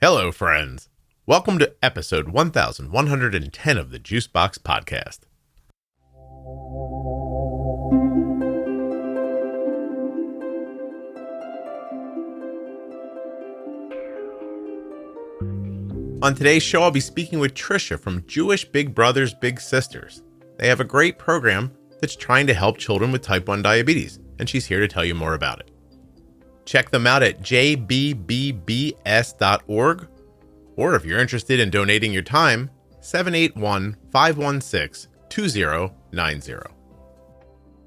Hello, friends. Welcome to episode 1110 of the Juicebox Podcast. On today's show, I'll be speaking with Trisha from Jewish Big Brothers Big Sisters. They have a great program that's trying to help children with type 1 diabetes, and she's here to tell you more about it. Check them out at jbbbs.org, or if you're interested in donating your time, 781-516-2090.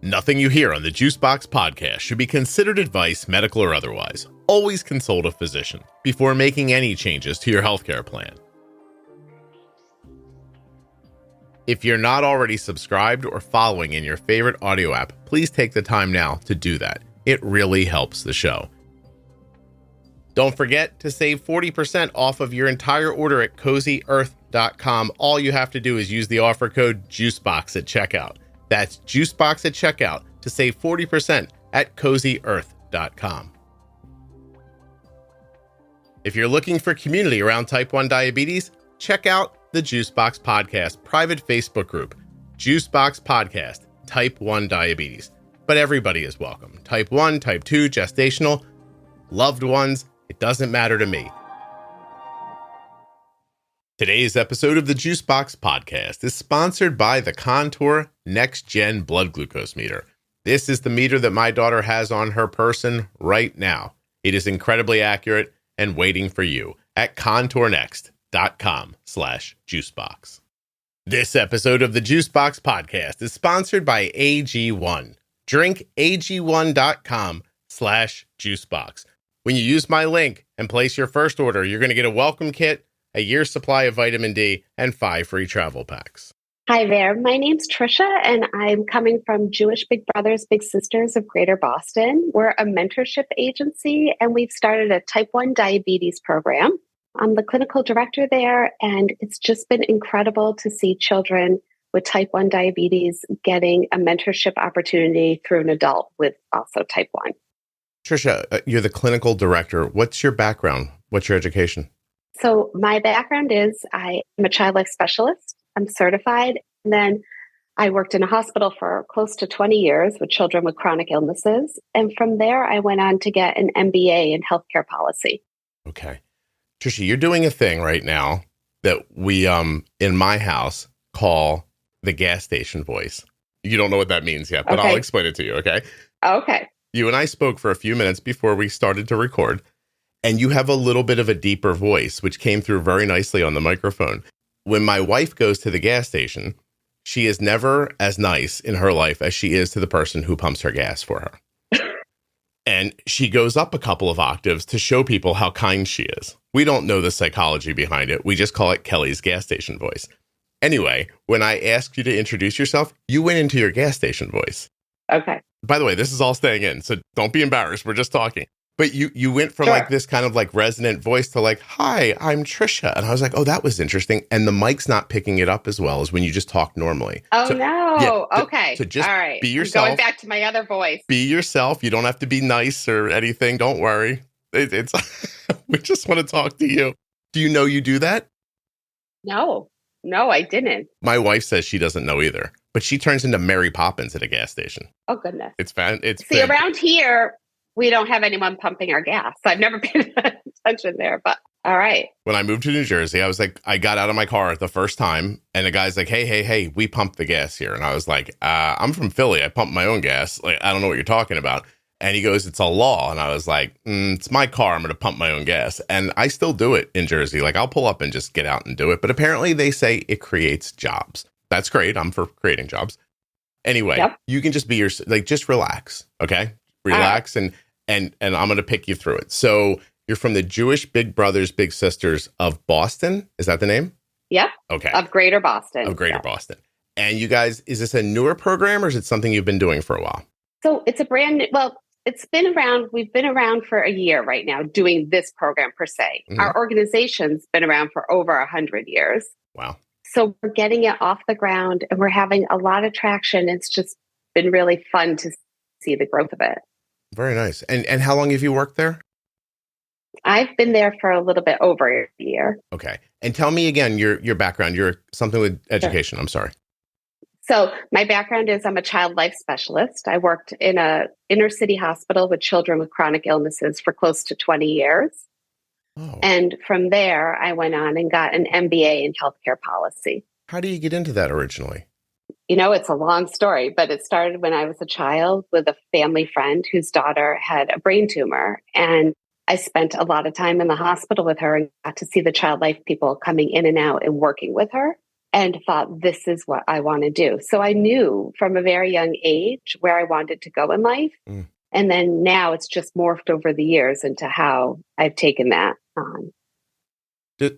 Nothing you hear on the Juicebox Podcast should be considered advice, medical or otherwise. Always consult a physician before making any changes to your healthcare plan. If you're not already subscribed or following in your favorite audio app, please take the time now to do that. It really helps the show. Don't forget to save 40% off of your entire order at CozyEarth.com. All you have to do is use the offer code JUICEBOX at checkout. That's JUICEBOX at checkout to save 40% at CozyEarth.com. If you're looking for community around type 1 diabetes, check out the Juicebox Podcast private Facebook group, Juicebox Podcast, Type 1 Diabetes. But everybody is welcome. Type 1, Type 2, gestational, loved ones, it doesn't matter to me. Today's episode of the Juicebox Podcast is sponsored by the Contour NextGen blood glucose meter. This is the meter that my daughter has on her person right now. It is incredibly accurate and waiting for you at contournext.com/juicebox. This episode of the Juicebox Podcast is sponsored by AG1. Drink ag1.com/juicebox. When you use my link and place your first order, you're going to get a welcome kit, a year's supply of vitamin D, and 5 free travel packs. Hi there. My name's Trisha, and I'm coming from Jewish Big Brothers Big Sisters of Greater Boston. We're a mentorship agency, and we've started a type 1 diabetes program. I'm the clinical director there, and it's just been incredible to see children with type 1 diabetes getting a mentorship opportunity through an adult with also type 1. Trisha, you're the clinical director. What's your background? What's your education? So my background is I am a child life specialist. I'm certified. And then I worked in a hospital for close to 20 years with children with chronic illnesses. And from there, I went on to get an MBA in healthcare policy. Okay. Trisha, you're doing a thing right now that we, in my house, call the gas station voice. You don't know what that means yet, but Okay. I'll explain it to you, okay? Okay. You and I spoke for a few minutes before we started to record, and you have a little bit of a deeper voice, which came through very nicely on the microphone. When my wife goes to the gas station, she is never as nice in her life as she is to the person who pumps her gas for her. And she goes up a couple of octaves to show people how kind she is. We don't know the psychology behind it. We just call it Kelly's gas station voice. Anyway, when I asked you to introduce yourself, you went into your gas station voice. Okay. By the way, this is all staying in, so don't be embarrassed. We're just talking. But you went from Sure. like this kind of like resonant voice to like, hi, I'm Trisha. And I was like, oh, that was interesting. And the mic's not picking it up as well as when you just talk normally. Oh, So, no. yeah, Okay. so just All right. be I'm yourself. going back to my other voice. Be yourself. You don't have to be nice or anything. Don't worry. It's we just want to talk to you. Do you know you do that? No, I didn't. My wife says she doesn't know either, but she turns into Mary Poppins at a gas station. Oh, goodness. It's fan. It's See, around here, we don't have anyone pumping our gas. So I've never paid attention there, but all right. When I moved to New Jersey, I was like, I got out of my car the first time and the guy's like, hey, we pump the gas here. And I was like, I'm from Philly. I pump my own gas. Like, I don't know what you're talking about. And he goes, it's a law. And I was like, it's my car. I'm going to pump my own gas. And I still do it in Jersey. Like, I'll pull up and just get out and do it. But apparently they say it creates jobs. That's great. I'm for creating jobs. Anyway, Yep. You can just be just relax. Okay. Relax. And I'm going to pick you through it. So you're from the Jewish Big Brothers Big Sisters of Boston. Is that the name? Yep. Okay. Of Greater Boston. Of Greater Yeah. Boston. And you guys, is this a newer program or is it something you've been doing for a while? So it's a brand new, well, it's been around, we've been around for a year right now doing this program per se. Mhm. Our organization's been around for over 100 years. Wow. So we're getting it off the ground and we're having a lot of traction. It's just been really fun to see the growth of it. Very nice. And how long have you worked there? I've been there for a little bit over a year. Okay. And tell me again your background. You're something with education. Sure. I'm sorry. So my background is I'm a child life specialist. I worked in a inner city hospital with children with chronic illnesses for close to 20 years. Oh. And from there, I went on and got an MBA in healthcare policy. How do you get into that originally? It's a long story, but it started when I was a child with a family friend whose daughter had a brain tumor. And I spent a lot of time in the hospital with her and got to see the child life people coming in and out and working with her, and thought, this is what I want to do. So I knew from a very young age where I wanted to go in life. Mm. And then now it's just morphed over the years into how I've taken that on.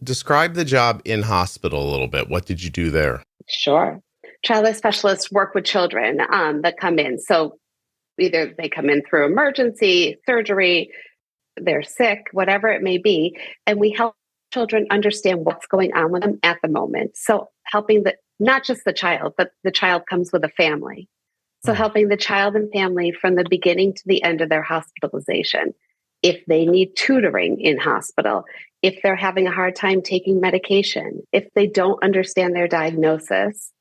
Describe the job in hospital a little bit. What did you do there? Sure. Child life specialists work with children that come in. So either they come in through emergency, surgery, they're sick, whatever it may be. And we help children understand what's going on with them at the moment. So helping not just the child, but the child comes with a family. So helping the child and family from the beginning to the end of their hospitalization. If they need tutoring in hospital, if they're having a hard time taking medication, if they don't understand their diagnosis,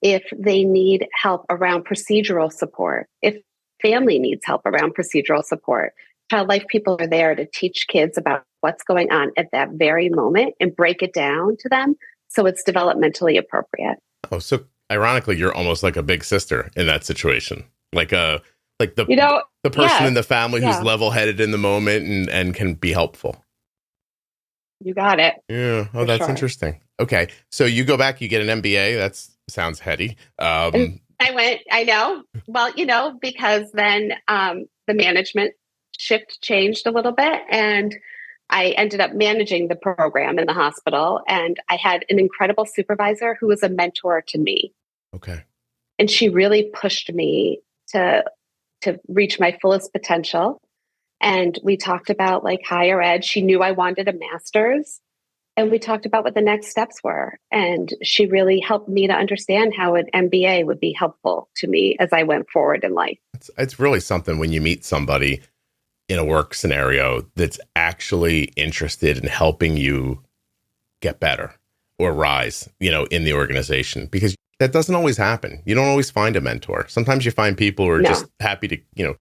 if they need help around procedural support, if family needs help around procedural support, child life people are there to teach kids about what's going on at that very moment and break it down to them so it's developmentally appropriate. Oh, so ironically, you're almost like a big sister in that situation, like the person in the family who's level-headed in the moment and can be helpful. You got it. Yeah. Oh, that's interesting. Okay. So you go back, you get an MBA. That sounds heady. I know. Well, because then the management shift changed a little bit, and I ended up managing the program in the hospital, and I had an incredible supervisor who was a mentor to me. Okay. And she really pushed me to reach my fullest potential. And we talked about like higher ed. She knew I wanted a master's, and we talked about what the next steps were. And she really helped me to understand how an MBA would be helpful to me as I went forward in life. It's really something when you meet somebody in a work scenario that's actually interested in helping you get better or rise, in the organization, because that doesn't always happen. You don't always find a mentor. Sometimes you find people who are just happy to,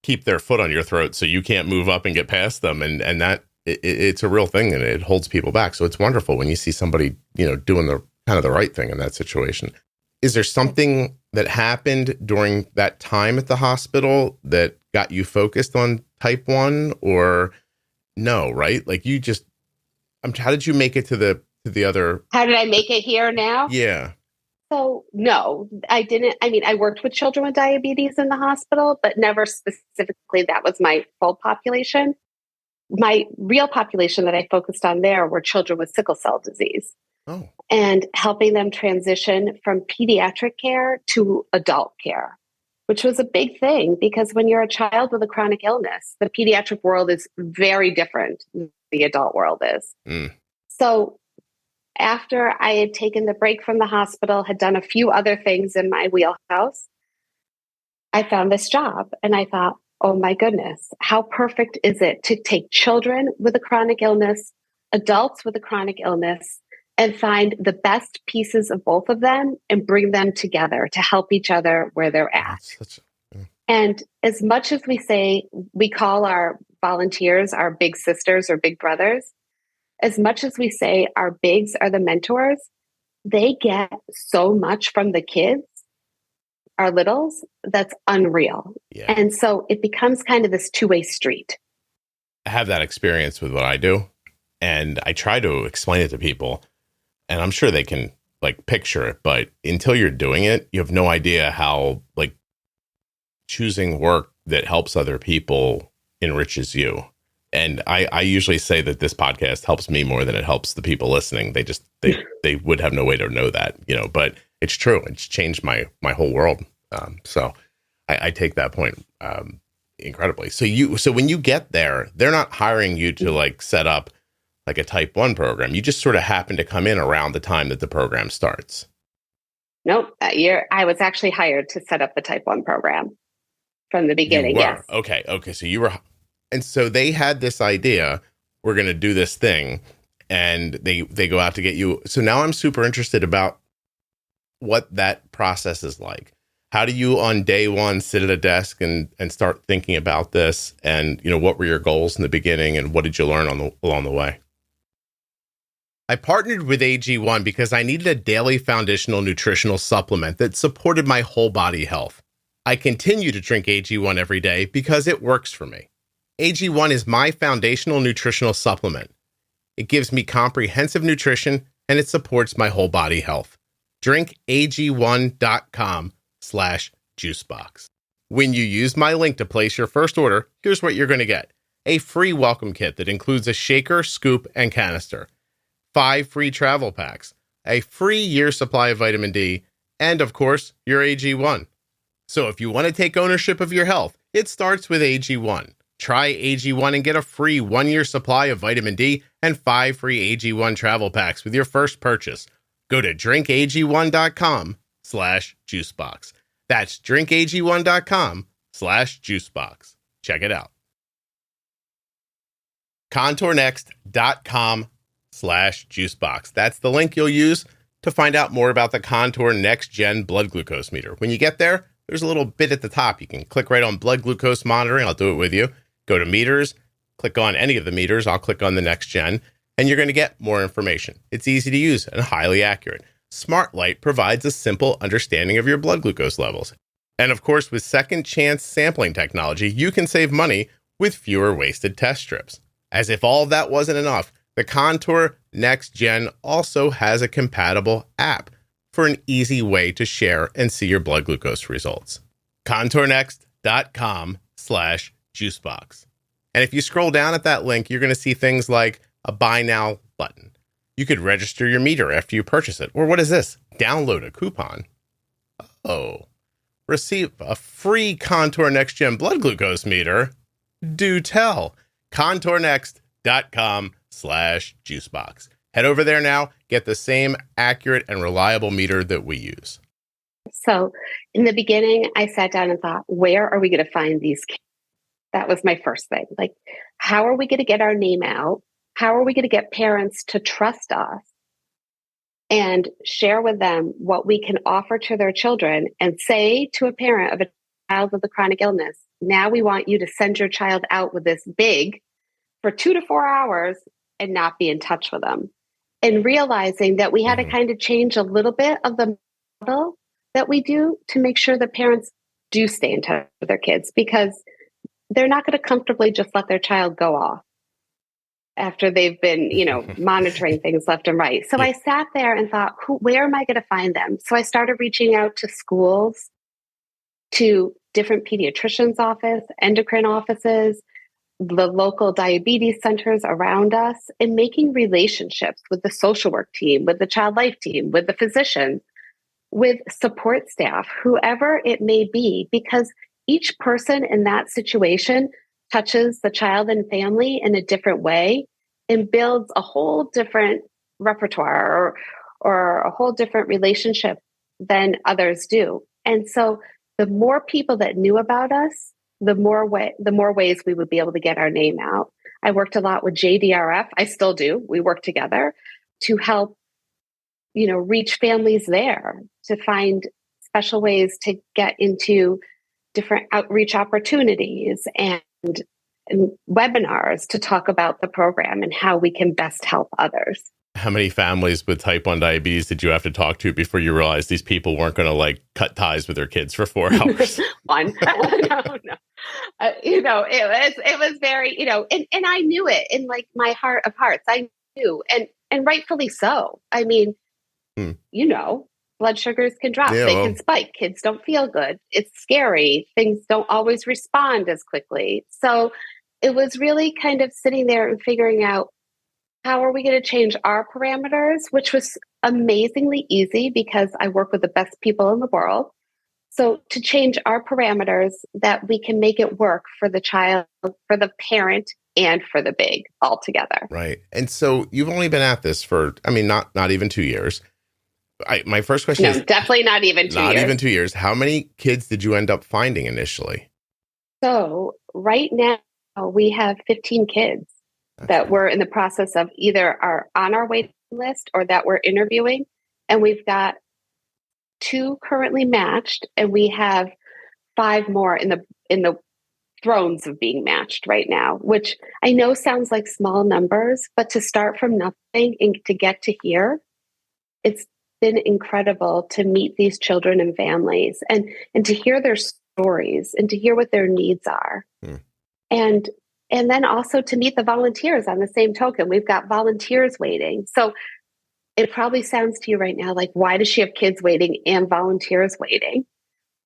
keep their foot on your throat so you can't move up and get past them. And that it's a real thing, and it holds people back. So it's wonderful when you see somebody, doing the kind of the right thing in that situation. Is there something that happened during that time at the hospital that got you focused on type 1, or no, right? Like you just, how did you make it to the other? How did I make it here now? Yeah. So no, I didn't. I mean, I worked with children with diabetes in the hospital, but never specifically that was my full population. My real population that I focused on there were children with sickle cell disease. Oh. And helping them transition from pediatric care to adult care, which was a big thing because when you're a child with a chronic illness, the pediatric world is very different than the adult world is. Mm. So after I had taken the break from the hospital, had done a few other things in my wheelhouse, I found this job and I thought, oh my goodness, how perfect is it to take children with a chronic illness, adults with a chronic illness, and find the best pieces of both of them and bring them together to help each other where they're at. And as much as we say, we call our volunteers our big sisters or big brothers, as much as we say our bigs are the mentors, they get so much from the kids, our littles, that's unreal. Yeah. And so it becomes kind of this two-way street. I have that experience with what I do, and I try to explain it to people, and I'm sure they can like picture it, but until you're doing it, you have no idea how like choosing work that helps other people enriches you. And I usually say that this podcast helps me more than it helps the people listening. They would have no way to know that, but it's true. It's changed my whole world. So I take that point incredibly. So when you get there, they're not hiring you to like set up like a type 1 program. You just sort of happen to come in around the time that the program starts. Nope. That year, I was actually hired to set up the type 1 program from the beginning. Yes. Okay. So you were. And so they had this idea. we're going to do this thing. And they go out to get you. So now I'm super interested about what that process is like. How do you on day one sit at a desk and start thinking about this? And, what were your goals in the beginning and what did you learn along the way? I partnered with AG1 because I needed a daily foundational nutritional supplement that supported my whole body health. I continue to drink AG1 every day because it works for me. AG1 is my foundational nutritional supplement. It gives me comprehensive nutrition and it supports my whole body health. Drink ag1.com/juicebox. When you use my link to place your first order, here's what you're going to get. A free welcome kit that includes a shaker, scoop, and canister, 5 free travel packs, a free year supply of vitamin D, and of course, your AG1. So if you want to take ownership of your health, it starts with AG1. Try AG1 and get a free 1-year supply of vitamin D and 5 free AG1 travel packs with your first purchase. Go to drinkag1.com/juicebox. That's drinkag1.com/juicebox. Check it out. contournext.com/juicebox. That's the link you'll use to find out more about the Contour NextGen blood glucose meter. When you get there, there's a little bit at the top. You can click right on blood glucose monitoring. I'll do it with you. Go to meters, click on any of the meters. I'll click on the NextGen, and you're going to get more information. It's easy to use and highly accurate. Smart Light provides a simple understanding of your blood glucose levels. And of course, with second chance sampling technology, you can save money with fewer wasted test strips. As if all of that wasn't enough, the Contour NextGen also has a compatible app for an easy way to share and see your blood glucose results. contournext.com/juicebox. And if you scroll down at that link, you're going to see things like a buy now button. You could register your meter after you purchase it. Or what is this? Download a coupon. Oh, receive a free Contour NextGen blood glucose meter. Do tell. contournext.com/juicebox. Head over there now. Get the same accurate and reliable meter that we use. So in the beginning, I sat down and thought, where are we going to find these kids? That was my first thing. Like, how are we going to get our name out? How are we going to get parents to trust us and share with them what we can offer to their children and say to a parent of a child with a chronic illness, now we want you to send your child out with this big for 2 to 4 hours and not be in touch with them. And realizing that we had to kind of change a little bit of the model that we do to make sure that parents do stay in touch with their kids, because they're not going to comfortably just let their child go off after they've been, monitoring things left and right. So I sat there and thought, where am I going to find them? So I started reaching out to schools, to different pediatricians' office, endocrine offices, the local diabetes centers around us, and making relationships with the social work team, with the child life team, with the physician, with support staff, whoever it may be, because each person in that situation touches the child and family in a different way and builds a whole different repertoire or a whole different relationship than others do. And so the more people that knew about us, the more ways we would be able to get our name out. I worked a lot with JDRF. I still do. We work together to help, reach families there, to find special ways to get into different outreach opportunities and webinars to talk about the program and how we can best help others. How many families with type 1 diabetes did you have to talk to before you realized these people weren't going to cut ties with their kids for 4 hours? One. No. It was very, and I knew it in my heart of hearts. I knew, and rightfully so. I mean, blood sugars can drop. They can spike. Kids don't feel good. It's scary. Things don't always respond as quickly. So it was really kind of sitting there and figuring out, how are we going to change our parameters, which was amazingly easy because I work with the best people in the world. So to change our parameters that we can make it work for the child, for the parent, and for the big all together. Right. And so you've only been at this for, not even 2 years. My first question is... definitely not even 2 years. Not even 2 years. How many kids did you end up finding initially? So right now we have 15 kids. that we're in the process of either are on our waiting list or that we're interviewing. And we've got 2 currently matched, and we have 5 more in the thrones of being matched right now, which I know sounds like small numbers, but to start from nothing and to get to here, it's been incredible to meet these children and families and to hear their stories and to hear what their needs are. And then also to meet the volunteers on the same token. We've got volunteers waiting. So it probably sounds to you right now like, why does she have kids waiting and volunteers waiting?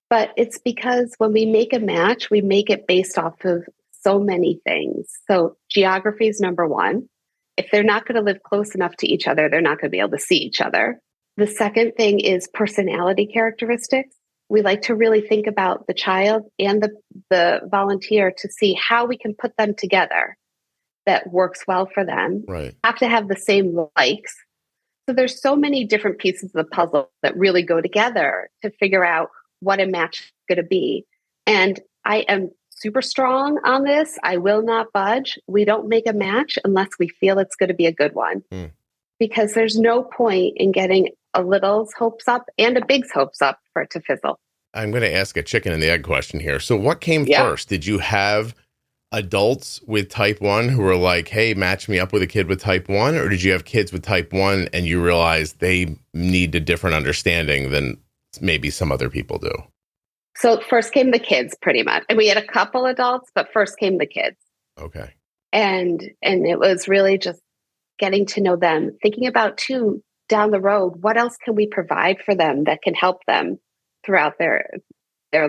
But it's because when we make a match, we make it based off of so many things. So geography is number one. If they're not going to live close enough to each other, they're not going to be able to see each other. The second thing is personality characteristics. We like to really think about the child and the volunteer to see how we can put them together that works well for them. Right. Have to have the same likes. So there's so many different pieces of the puzzle that really go together to figure out what a match is going to be. And I am super strong on this. I will not budge. We don't make a match unless we feel it's going to be a good one. Because there's no point in getting a little's hopes up and a big's hopes up for it to fizzle. I'm going to ask a chicken and the egg question here. So what came first? Did you have adults with type 1 who were like, hey, match me up with a kid with type 1? Or did you have kids with type 1 and you realized they need a different understanding than maybe some other people do? So first came the kids pretty much. And we had a couple adults, but first came the kids. Okay. And it was really just getting to know them, thinking about too, down the road, what else can we provide for them that can help them throughout their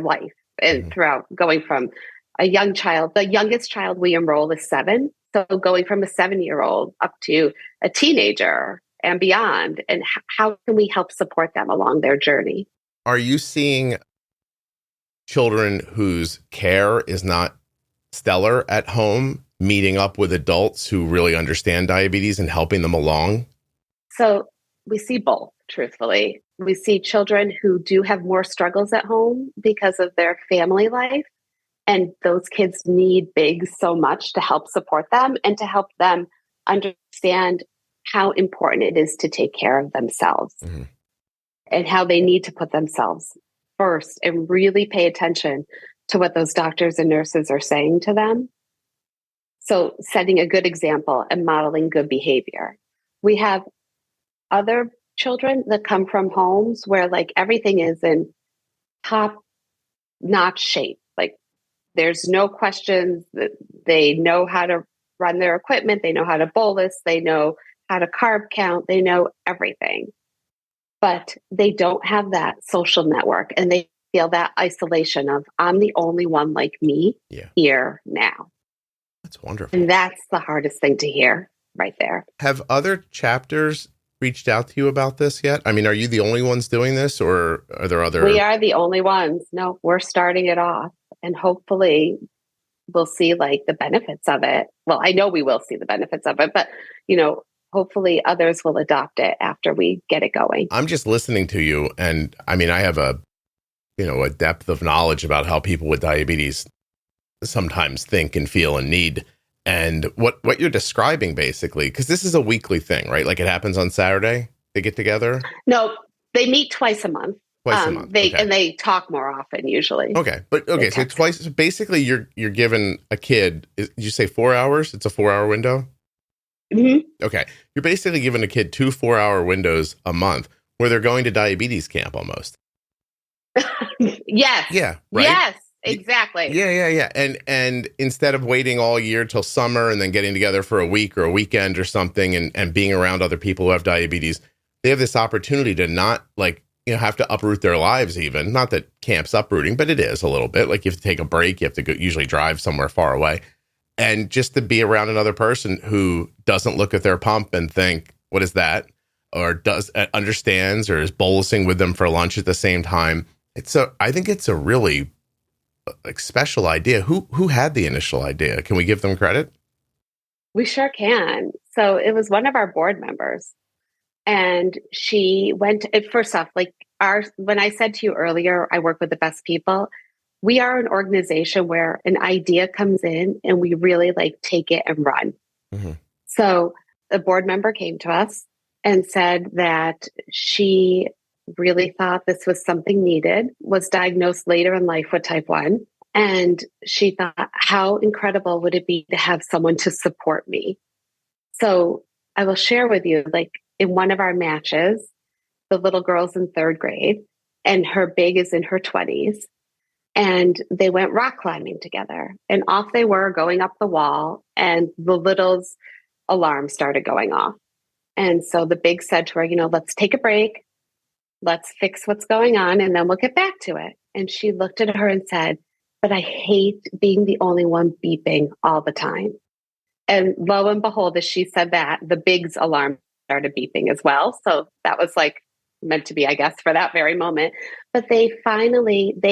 life and throughout going from a young child. The youngest child we enroll is 7. So going from a 7-year-old up to a teenager and beyond, and how can we help support them along their journey? Are you seeing children whose care is not stellar at home meeting up with adults who really understand diabetes and helping them along? So we see both, truthfully. We see children who do have more struggles at home because of their family life. And those kids need bigs so much to help support them and to help them understand how important it is to take care of themselves and how they need to put themselves first and really pay attention to what those doctors and nurses are saying to them. So setting a good example and modeling good behavior. We have other children that come from homes where like everything is in top-notch shape. Like there's no questions that they know how to run their equipment. They know how to bolus. They know how to carb count. They know everything. But they don't have that social network and they feel that isolation of I'm the only one like me here now. That's wonderful. And that's the hardest thing to hear right there. Have other chapters reached out to you about this yet? I mean, are you the only ones doing this or are there other? We are the only ones. No, we're starting it off and hopefully we'll see like the benefits of it. Well, I know we will see the benefits of it, but hopefully others will adopt it after we get it going. I'm just listening to you. And I mean, I have a depth of knowledge about how people with diabetes sometimes think and feel and need. And what you're describing basically, because this is a weekly thing, right? Like it happens on Saturday, they get together? No, they meet twice a month. Twice a month. And they talk more often usually. Okay. So twice, so basically you're given a kid, did you say 4 hours? It's a 4-hour window? Okay. You're basically giving a kid 2 4-hour windows a month where they're going to diabetes camp almost. Yes. Yeah. Right? Yes, exactly. Yeah. And instead of waiting all year till summer and then getting together for a week or a weekend or something and being around other people who have diabetes, they have this opportunity to not have to uproot their lives even. Not that camp's uprooting, but it is a little bit. Like you have to take a break. You have to go, usually drive somewhere far away. And just to be around another person who doesn't look at their pump and think, what is that? Or understands or is bolusing with them for lunch at the same time. I think it's a really special idea. Who had the initial idea? Can we give them credit? We sure can. So it was one of our board members. And she went, first off, when I said to you earlier, I work with the best people. We are an organization where an idea comes in and we really take it and run. So a board member came to us and said that she really thought this was something needed, was diagnosed later in life with type 1. And she thought, how incredible would it be to have someone to support me? So I will share with you, like in one of our matches, the little girl's in 3rd grade and her big is in her 20s. And they went rock climbing together. And off they were going up the wall, and the little's alarm started going off. And so the big said to her, let's take a break. Let's fix what's going on, and then we'll get back to it. And she looked at her and said, but I hate being the only one beeping all the time. And lo and behold, as she said that, the big's alarm started beeping as well. So that was like meant to be, I guess, for that very moment. But they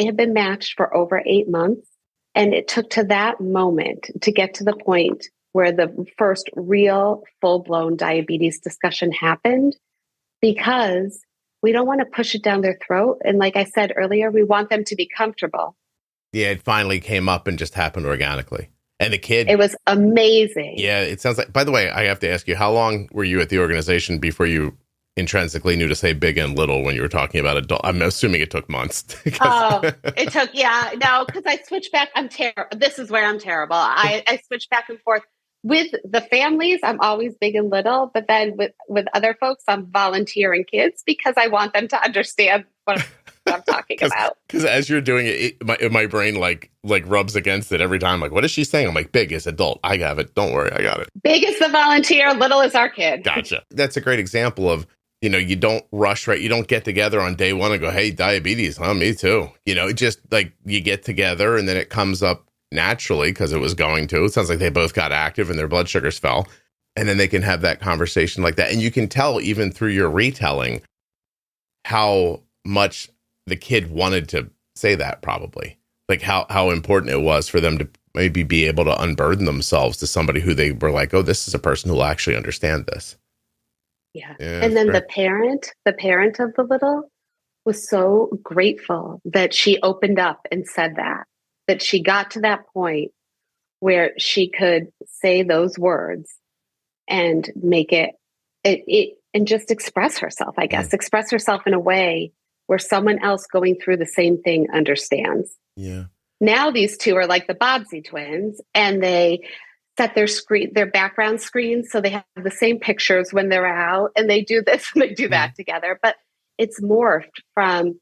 had been matched for over 8 months. And it took to that moment to get to the point where the first real full-blown diabetes discussion happened, because we don't want to push it down their throat. And like I said earlier, we want them to be comfortable. Yeah, it finally came up and just happened organically. And the kid... It was amazing. Yeah, it sounds like... By the way, I have to ask you, how long were you at the organization before you intrinsically knew to say big and little when you were talking about adult? I'm assuming it took months. It took, because I switched back. I'm terrible. This is where I'm terrible. I switched back and forth. With the families, I'm always big and little, but then with other folks, I'm volunteering kids because I want them to understand what I'm talking about. Because as you're doing it, my brain like rubs against it every time. Like, what is she saying? I'm like, big is adult. I have it. Don't worry, I got it. Big is the volunteer, little is our kid. Gotcha. That's a great example of, you don't rush, right? You don't get together on day one and go, hey, diabetes, huh? Me too. It just like you get together and then it comes up naturally because it was going to. It sounds like they both got active and their blood sugars fell. And then they can have that conversation like that. And you can tell even through your retelling how much the kid wanted to say that, probably. Like how important it was for them to maybe be able to unburden themselves to somebody who they were like, oh, this is a person who will actually understand this. Yeah. And then the parent of the little was so grateful that she opened up and said that she got to that point where she could say those words and make it and just express herself, I guess, express herself in a way where someone else going through the same thing understands. Yeah. Now these two are like the Bobbsey twins, and they set their background screens so they have the same pictures when they're out, and they do this and they do that together. But it's morphed from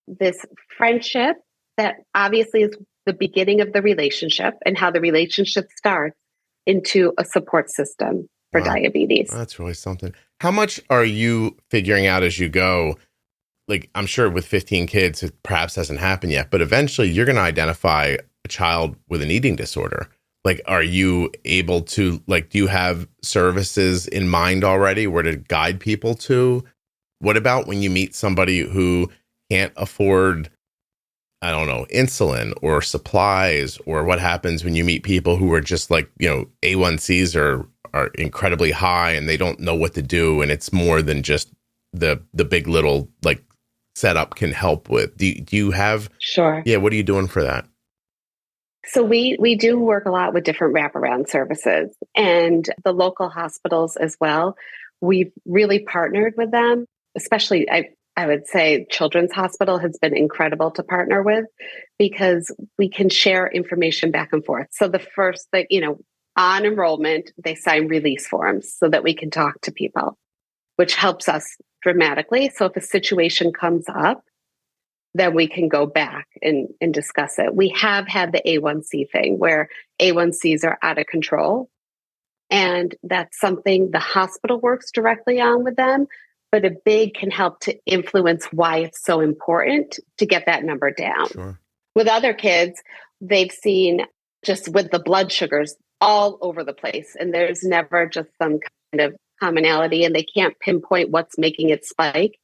this friendship that obviously is the beginning of the relationship and how the relationship starts into a support system for diabetes. That's really something. How much are you figuring out as you go? Like, I'm sure with 15 kids, it perhaps hasn't happened yet, but eventually you're going to identify a child with an eating disorder. Like, are you able to, like, do you have services in mind already where to guide people to? What about when you meet somebody who can't afford, I don't know, insulin or supplies, or what happens when you meet people who are just like, A1Cs are incredibly high and they don't know what to do. And it's more than just the big little like setup can help with. Do you have? Sure. Yeah. What are you doing for that? So we do work a lot with different wraparound services and the local hospitals as well. We've really partnered with them, especially I would say Children's Hospital has been incredible to partner with because we can share information back and forth. So the first thing, on enrollment, they sign release forms so that we can talk to people, which helps us dramatically. So if a situation comes up, then we can go back and discuss it. We have had the A1C thing where A1Cs are out of control. And that's something the hospital works directly on with them. But a big can help to influence why it's so important to get that number down. Sure. With other kids, they've seen just with the blood sugars all over the place. And there's never just some kind of commonality, and they can't pinpoint what's making it spike.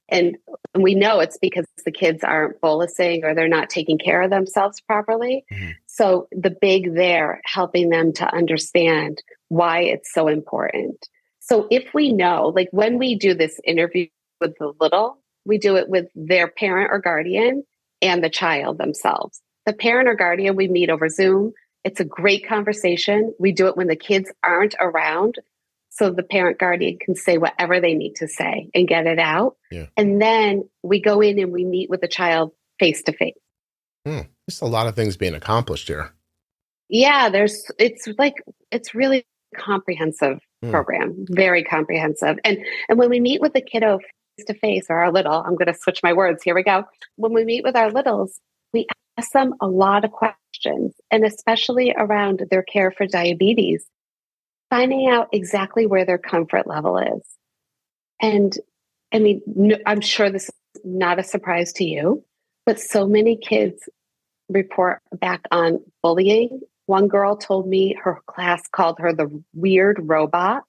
And we know it's because the kids aren't bolusing or they're not taking care of themselves properly. Mm-hmm. So the big there helping them to understand why it's so important. So if we know, like when we do this interview with the little, we do it with their parent or guardian and the child themselves. The parent or guardian we meet over Zoom, It's a great conversation. We do it when the kids aren't around, so the parent guardian can say whatever they need to say and get it out. Yeah. And then we go in and we meet with the child face to face. Just a lot of things being accomplished here. Yeah, it's really comprehensive program, very comprehensive. And when we meet with the kiddo face to face, or our little, I'm going to switch my words. Here we go. When we meet with our littles, we ask them a lot of questions, and especially around their care for diabetes, finding out exactly where their comfort level is. And I mean, I'm sure this is not a surprise to you, but so many kids report back on bullying. One girl told me her class called her the weird robot,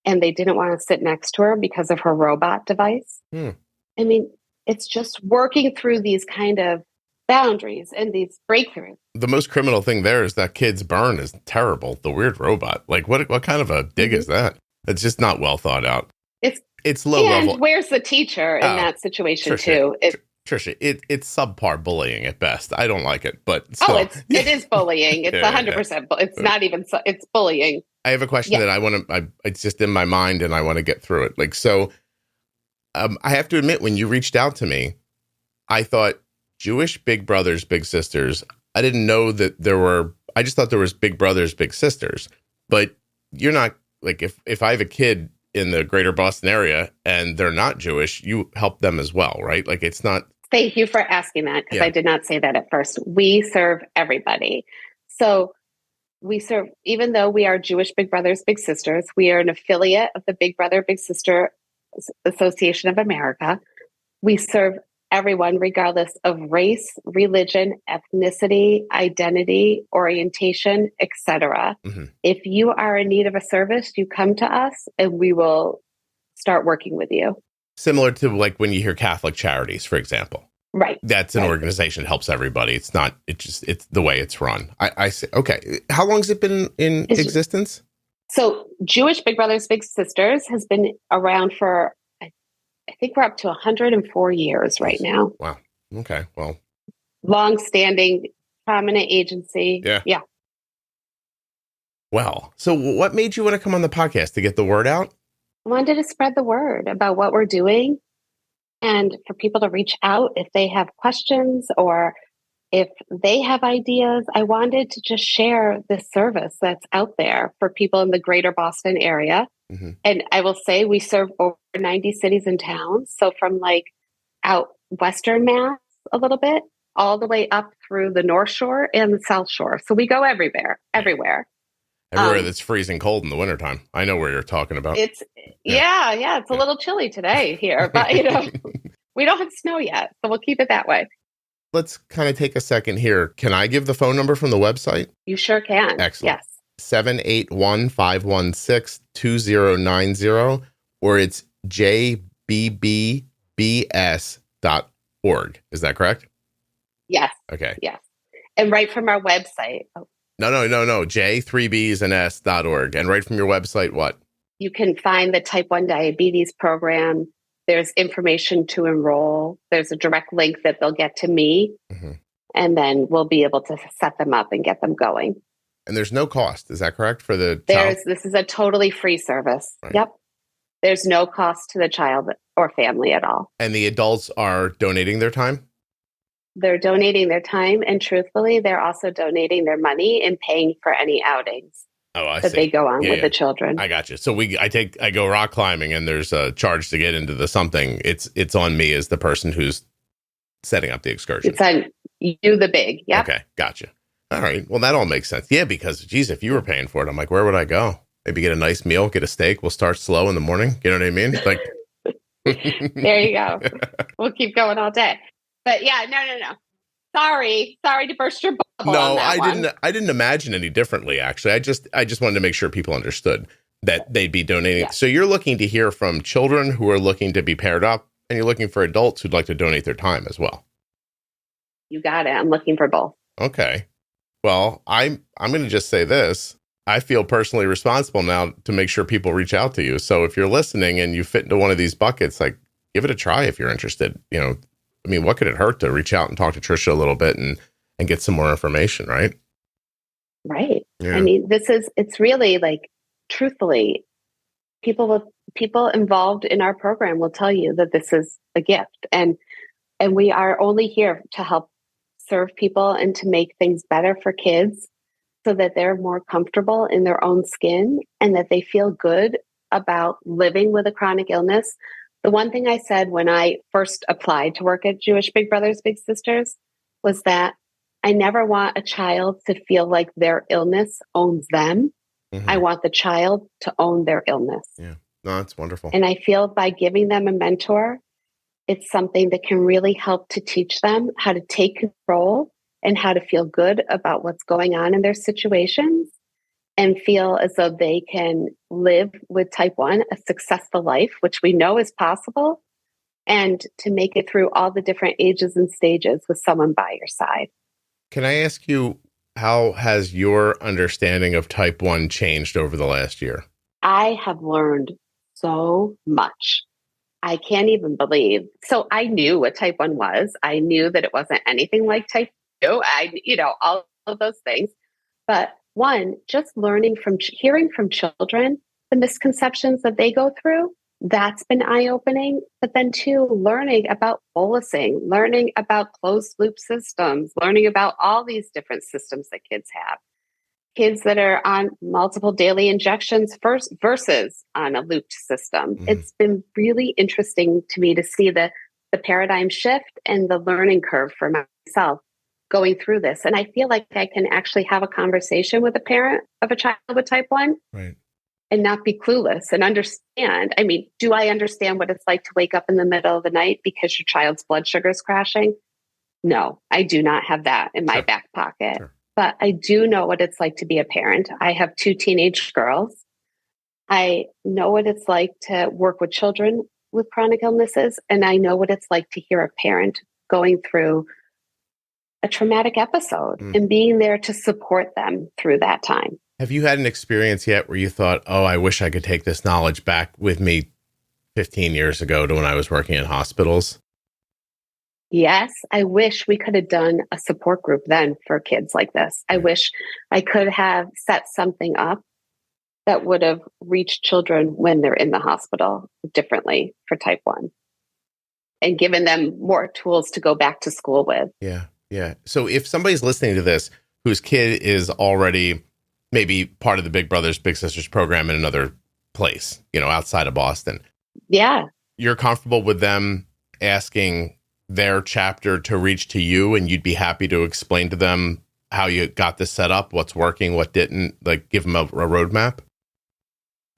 and they didn't want to sit next to her because of her robot device. I mean, it's just working through these kind of boundaries and these breakthroughs. The most criminal thing there is that kid's burn is terrible. The weird robot. Like, what kind of a dig is that? It's just not well thought out. It's low level. And where's the teacher in that situation, Trisha, too? Trisha, it's subpar bullying at best. I don't like it, but still. It is bullying. It's 100%. It's not even. It's bullying. I have a question that I want to. It's just in my mind, and I want to get through it. Like, so, I have to admit, when you reached out to me, I thought Jewish big brothers, big sisters. I didn't know that there were. I just thought there was big brothers, big sisters. But you're not like if I have a kid in the greater Boston area and they're not Jewish, you help them as well, right? Like, it's not. Thank you for asking that, because I did not say that at first. We serve everybody. So we serve, even though we are Jewish Big Brothers, Big Sisters, we are an affiliate of the Big Brother, Big Sister Association of America. We serve everyone, regardless of race, religion, ethnicity, identity, orientation, etc. If you are in need of a service, you come to us and we will start working with you. Similar to like when you hear Catholic Charities, for example. Right. That's an organization that helps everybody. It's not, it's the way it's run. I say, okay. How long has it been in existence? So Jewish Big Brothers, Big Sisters has been around for, I think we're up to 104 years right now. Wow. Okay. Well, long-standing, prominent agency. Yeah. Well, so what made you want to come on the podcast? To get the word out? I wanted to spread the word about what we're doing and for people to reach out if they have questions or if they have ideas. I wanted to just share this service that's out there for people in the greater Boston area. And I will say we serve over 90 cities and towns. So from like out Western Mass a little bit, all the way up through the North Shore and the South Shore. So we go everywhere. Everywhere that's freezing cold in the wintertime. I know where you're talking about. It's it's a little chilly today here, but we don't have snow yet, so we'll keep it that way. Let's kind of take a second here. Can I give the phone number from the website? You sure can. Excellent. Yes. 781-516-2090, or it's jbbbs.org. Is that correct? Yes. Okay. Yes. And right from our website. No. J3bsandS.org. And right from your website, what? You can find the type 1 diabetes program. There's information to enroll. There's a direct link that they'll get to me. And then we'll be able to set them up and get them going. And there's no cost. Is that correct for the child? This is a totally free service. Right. Yep. There's no cost to the child or family at all. And the adults are donating their time? They're donating their time, and truthfully, they're also donating their money and paying for any outings they go on with the children. I got you. So I go rock climbing, and there's a charge to get into the something. It's on me as the person who's setting up the excursion. It's on you, the big. Yep. Okay, gotcha. All right. Well, that all makes sense. Yeah, because geez, if you were paying for it, I'm like, where would I go? Maybe get a nice meal, get a steak. We'll start slow in the morning. You know what I mean? Like, there you go. We'll keep going all day. But yeah, no. Sorry to burst your bubble. No, I didn't imagine any differently. Actually, I just wanted to make sure people understood that they'd be donating. Yeah. So you're looking to hear from children who are looking to be paired up, and you're looking for adults who'd like to donate their time as well. You got it. I'm looking for both. Okay. Well, I'm going to just say this. I feel personally responsible now to make sure people reach out to you. So if you're listening and you fit into one of these buckets, like, give it a try if you're interested. I mean, what could it hurt to reach out and talk to Trisha a little bit and get some more information, right? Right. Yeah. I mean, it's really like, truthfully, people involved in our program will tell you that this is a gift. And we are only here to help serve people and to make things better for kids so that they're more comfortable in their own skin and that they feel good about living with a chronic illness. The one thing I said when I first applied to work at Jewish Big Brothers Big Sisters was that I never want a child to feel like their illness owns them. Mm-hmm. I want the child to own their illness. Yeah. No, that's wonderful. And I feel by giving them a mentor, it's something that can really help to teach them how to take control and how to feel good about what's going on in their situations and feel as though they can live with type 1 a successful life, which we know is possible, and to make it through all the different ages and stages with someone by your side. Can I ask you, how has your understanding of type 1 changed over the last year? I have learned so much. I can't even believe. So I knew what type 1 was. I knew that it wasn't anything like type 2. All of those things. But one, just learning from hearing from children, the misconceptions that they go through, that's been eye-opening. But then two, learning about bolusing, learning about closed loop systems, learning about all these different systems that kids have. Kids that are on multiple daily injections first versus on a looped system. Mm-hmm. It's been really interesting to me to see the paradigm shift and the learning curve for myself going through this. And I feel like I can actually have a conversation with a parent of a child with type 1 right, and not be clueless and understand. I mean, do I understand what it's like to wake up in the middle of the night because your child's blood sugar is crashing? No, I do not have that in my back pocket. Sure. But I do know what it's like to be a parent. I have 2 teenage girls. I know what it's like to work with children with chronic illnesses. And I know what it's like to hear a parent going through a traumatic episode and being there to support them through that time. Have you had an experience yet where you thought, oh, I wish I could take this knowledge back with me 15 years ago to when I was working in hospitals? Yes, I wish we could have done a support group then for kids like this. I wish I could have set something up that would have reached children when they're in the hospital differently for type 1 and given them more tools to go back to school with. Yeah, yeah. So if somebody's listening to this whose kid is already maybe part of the Big Brothers Big Sisters program in another place, outside of Boston. Yeah. You're comfortable with them asking their chapter to reach to you, and you'd be happy to explain to them how you got this set up, what's working, what didn't, like give them a roadmap?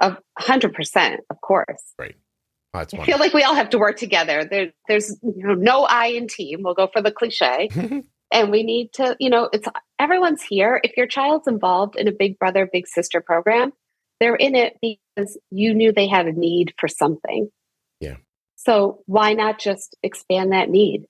100%, of course. Right. Oh, I feel like we all have to work together. There's no I in team. We'll go for the cliche. And we need to, it's everyone's here. If your child's involved in a Big Brother, Big Sister program, they're in it because you knew they had a need for something. Yeah. So why not just expand that need?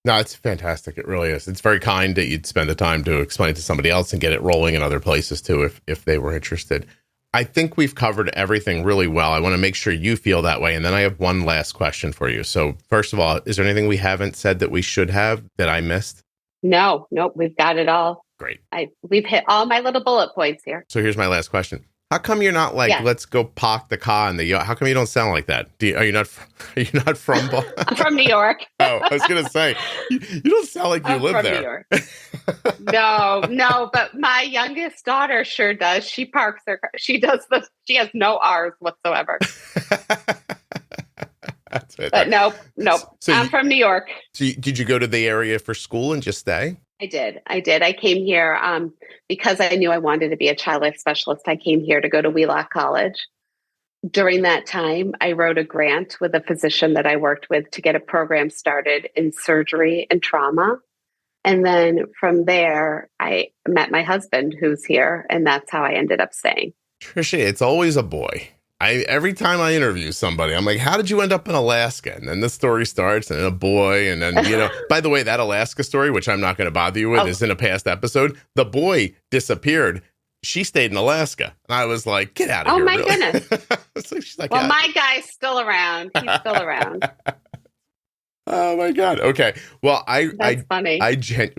No, it's fantastic. It really is. It's very kind that you'd spend the time to explain it to somebody else and get it rolling in other places too, if they were interested. I think we've covered everything really well. I want to make sure you feel that way. And then I have one last question for you. So first of all, is there anything we haven't said that we should have that I missed? Nope. We've got it all. Great. We've hit all my little bullet points here. So here's my last question. How come you're not like, let's go park the car in the yard? How come you don't sound like that? Are you not from Boston? I'm from New York. Oh, I was going to say, you don't sound like you live there. New York. No, but my youngest daughter sure does. She parks her car. She has no R's whatsoever. That's it. But nope. So I'm from New York. So did you go to the area for school and just stay? I did. I came here because I knew I wanted to be a child life specialist. I came here to go to Wheelock College. During that time, I wrote a grant with a physician that I worked with to get a program started in surgery and trauma. And then from there, I met my husband who's here, and that's how I ended up staying. Trisha, it's always a boy. Every time I interview somebody, I'm like, how did you end up in Alaska? And then the story starts and a boy. And then, by the way, that Alaska story, which I'm not going to bother you with, is in a past episode. The boy disappeared. She stayed in Alaska. And I was like, get out of here. Oh, my goodness. She's like, well, my guy's still around. He's still around. Oh my God. Okay. Well, That's funny.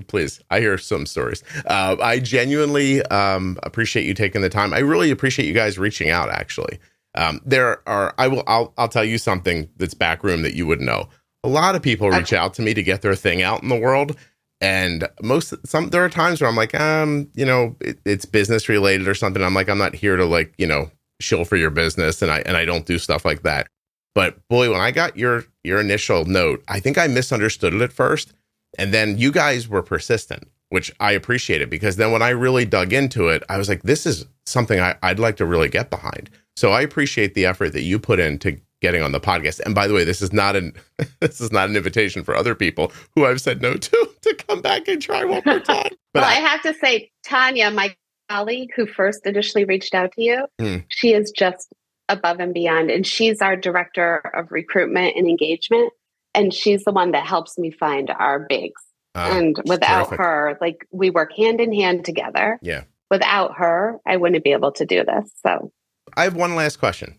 Please, I hear some stories. I genuinely appreciate you taking the time. I really appreciate you guys reaching out, actually. I'll tell you something that's backroom that you would know. A lot of people reach out to me to get their thing out in the world. And there are times where I'm like, it's business related or something. I'm like, I'm not here to shill for your business. And I don't do stuff like that. But boy, when I got your initial note, I think I misunderstood it at first. And then you guys were persistent, which I appreciated, because then when I really dug into it, I was like, this is something I'd like to really get behind. So I appreciate the effort that you put into getting on the podcast. And by the way, this is not an invitation for other people who I've said no to come back and try one more time. But I have to say, Tanya, my colleague who first initially reached out to you, she is just above and beyond. And she's our director of recruitment and engagement. And she's the one that helps me find our bigs. And without her, we work hand in hand together. Yeah. Without her, I wouldn't be able to do this. So I have one last question.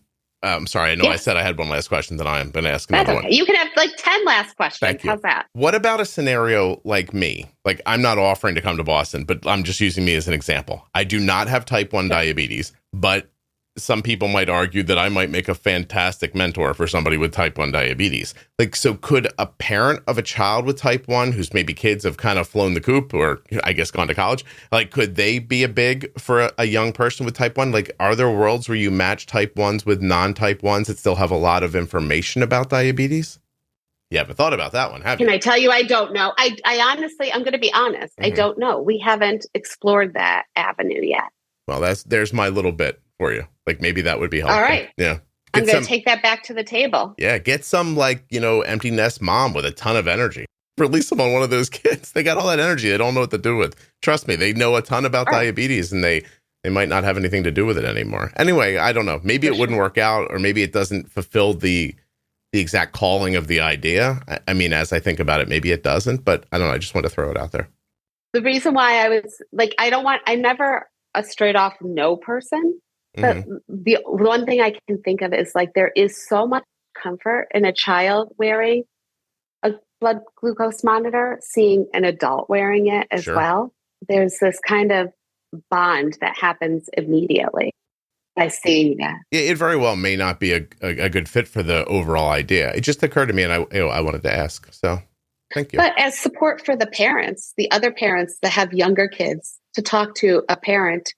Sorry, I know I said I had one last question, then I'm going to ask another one. You can have 10 last questions. Thank you. How's that? What about a scenario like me? Like, I'm not offering to come to Boston, but I'm just using me as an example. I do not have type 1 diabetes, but some people might argue that I might make a fantastic mentor for somebody with type 1 diabetes. So could a parent of a child with type 1, whose maybe kids have kind of flown the coop or I guess gone to college, could they be a big for a young person with type 1? Are there worlds where you match type 1s with non-type 1s that still have a lot of information about diabetes? You haven't thought about that one, have you? Can I tell you, I don't know. I honestly, I'm going to be honest. I don't know. We haven't explored that avenue yet. Well, there's my little bit for you. Maybe that would be helpful. All right. Yeah. I'm going to take that back to the table. Yeah. Get some empty nest mom with a ton of energy. Release them on one of those kids. They got all that energy. They don't know what to do with. Trust me. They know a ton about diabetes and they might not have anything to do with it anymore. Anyway, I don't know. Maybe it wouldn't work out, or maybe it doesn't fulfill the exact calling of the idea. I mean, as I think about it, maybe it doesn't, but I don't know. I just want to throw it out there. The reason why I was I'm never a straight off no person. But the one thing I can think of is there is so much comfort in a child wearing a blood glucose monitor, seeing an adult wearing it as well. There's this kind of bond that happens immediately by seeing that. Yeah, it very well may not be a good fit for the overall idea. It just occurred to me, and I wanted to ask. So thank you. But as support for the parents, the other parents that have younger kids, to talk to a parent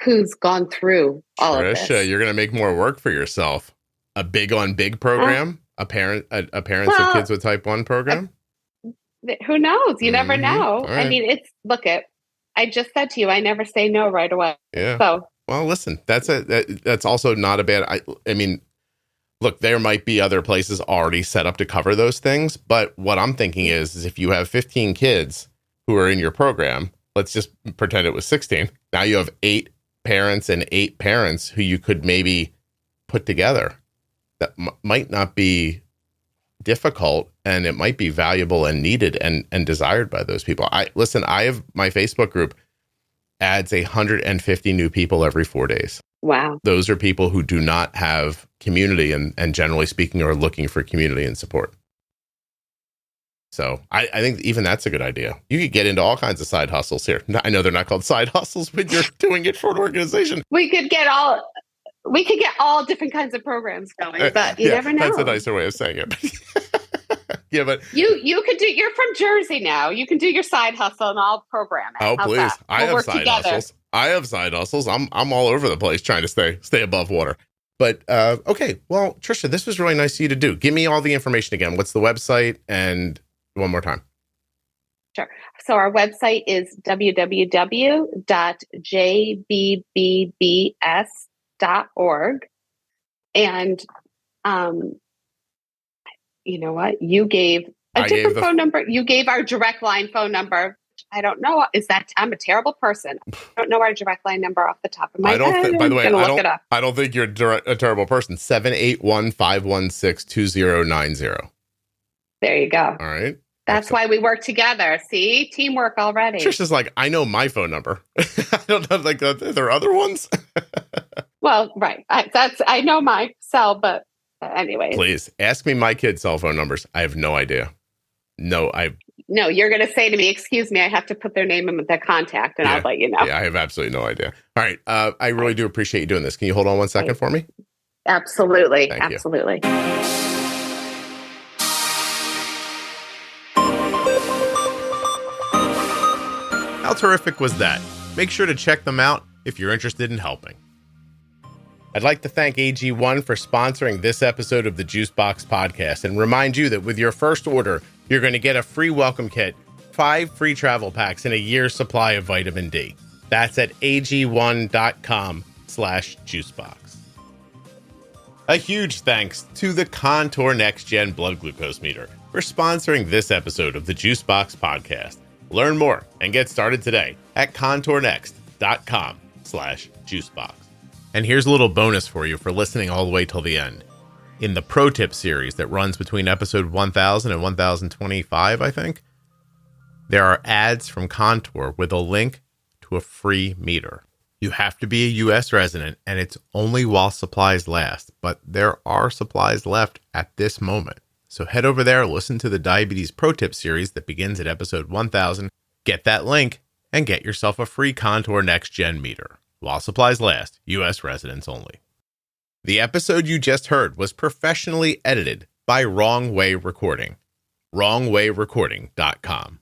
who's gone through all of this. Trisha, you're going to make more work for yourself. A big on big program, a parents of kids with type 1 program. Who knows? You never know. Right. I mean, I just said to you, I never say no right away. Yeah. So, well, listen, that's also not a bad. I mean, look, there might be other places already set up to cover those things, but what I'm thinking is if you have 15 kids who are in your program, let's just pretend it was 16. Now you have 8 parents and 8 parents who you could maybe put together. That might not be difficult, and it might be valuable and needed and desired by those people. I have my Facebook group adds 150 new people every 4 days. Wow. Those are people who do not have community and generally speaking are looking for community and support. So I think even that's a good idea. You could get into all kinds of side hustles here. I know they're not called side hustles when you're doing it for an organization. We could get all different kinds of programs going, but you never know. That's a nicer way of saying it. Yeah, but you could do. You're from Jersey now. You can do your side hustle and I'll program it. Oh, How's please! that? I have side hustles. I have side hustles. I'm all over the place trying to stay above water. But okay, well, Trisha, this was really nice of you to do. Give me all the information again. What's the website? And one more time. Sure. So our website is www.jbbbs.org. And you know what? You gave a different phone number. You gave our direct line phone number. I don't know. I'm a terrible person. I don't know our direct line number off the top of my head. By the way, I don't think you're a terrible person. 781-516-2090. There you go. All right. That's why we work together. See, teamwork already. Trisha's like, I know my phone number. I don't know. Are there other ones? Well, right. I know my cell, but anyway. Please ask me my kids' cell phone numbers. I have no idea. No, No, you're going to say to me, excuse me, I have to put their name in their contact, and I'll let you know. Yeah, I have absolutely no idea. All right. I really do appreciate you doing this. Can you hold on 1 second for me? Absolutely. Thank you. Absolutely. How terrific was that? Make sure to check them out if you're interested in helping. I'd like to thank AG1 for sponsoring this episode of the Juicebox Podcast and remind you that with your first order, you're going to get a free welcome kit, 5 free travel packs, and a year's supply of vitamin D. That's at ag1.com/juicebox. A huge thanks to the Contour NextGen blood glucose meter for sponsoring this episode of the Juicebox Podcast. Learn more and get started today at contournext.com/juicebox. And here's a little bonus for you for listening all the way till the end. In the Pro Tip series that runs between episode 1000 and 1025, I think, there are ads from Contour with a link to a free meter. You have to be a U.S. resident, and it's only while supplies last, but there are supplies left at this moment. So head over there, listen to the Diabetes Pro Tip series that begins at episode 1000, get that link, and get yourself a free Contour NextGen meter. While supplies last, U.S. residents only. The episode you just heard was professionally edited by Wrong Way Recording. WrongWayRecording.com.